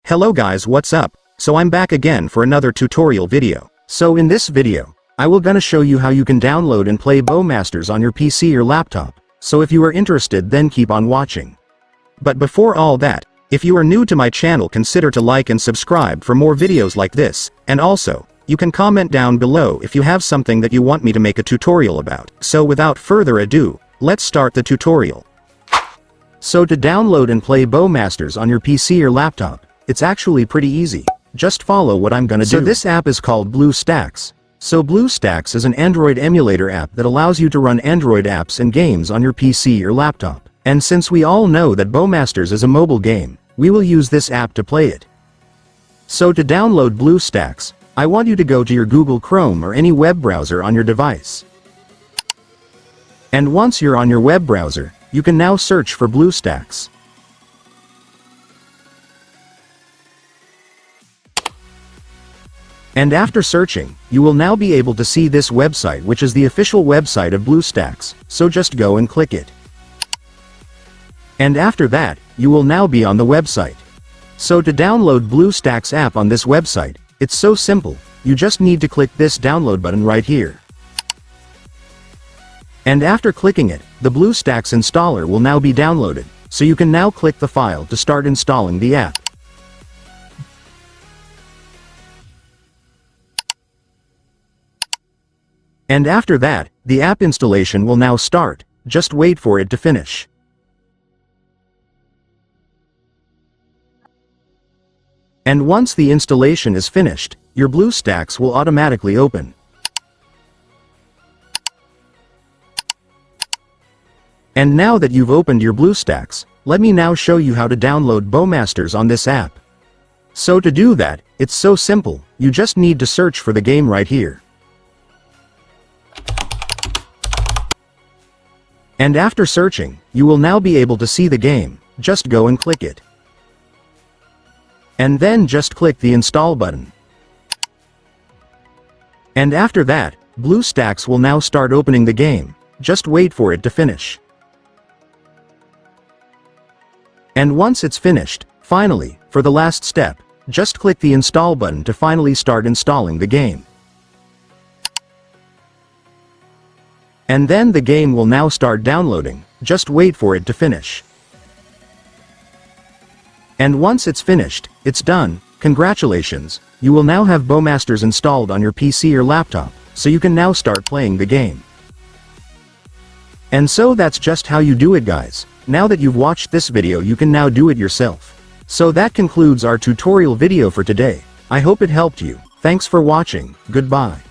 Hello guys, what's up? So I'm back again for another tutorial video. So in this video, I will gonna show you how you can download and play Bowmasters on your PC or laptop. So if you are interested, then keep on watching. But before all that, if you are new to my channel, consider to like and subscribe for more videos like this, and also, you can comment down below if you have something that you want me to make a tutorial about. So without further ado, let's start the tutorial. So to download and play Bowmasters on your PC or laptop, it's actually pretty easy. Just follow what I'm gonna do. So this app is called Bluestacks. So Bluestacks is an Android emulator app that allows you to run Android apps and games on your PC or laptop. And since we all know that Bowmasters is a mobile game, we will use this app to play it. So to download Bluestacks, I want you to go to your Google Chrome or any web browser on your device. And once you're on your web browser, you can now search for Bluestacks. And after searching, you will now be able to see this website, which is the official website of Bluestacks, so just go and click it. And after that, you will now be on the website. So to download Bluestacks app on this website, it's so simple, you just need to click this download button right here. And after clicking it, the Bluestacks installer will now be downloaded, so you can now click the file to start installing the app. And after that, the app installation will now start, just wait for it to finish. And once the installation is finished, your Bluestacks will automatically open. And now that you've opened your Bluestacks, let me now show you how to download Bowmasters on this app. So to do that, it's so simple, you just need to search for the game right here. And after searching, you will now be able to see the game, just go and click it. And then just click the install button. And after that, Bluestacks will now start opening the game, just wait for it to finish. And once it's finished, finally, for the last step, just click the install button to finally start installing the game. And then the game will now start downloading, just wait for it to finish. And once it's finished, it's done, congratulations, you will now have Bowmasters installed on your PC or laptop, so you can now start playing the game. And so that's just how you do it, guys. Now that you've watched this video, you can now do it yourself. So that concludes our tutorial video for today. I hope it helped you. Thanks for watching, goodbye.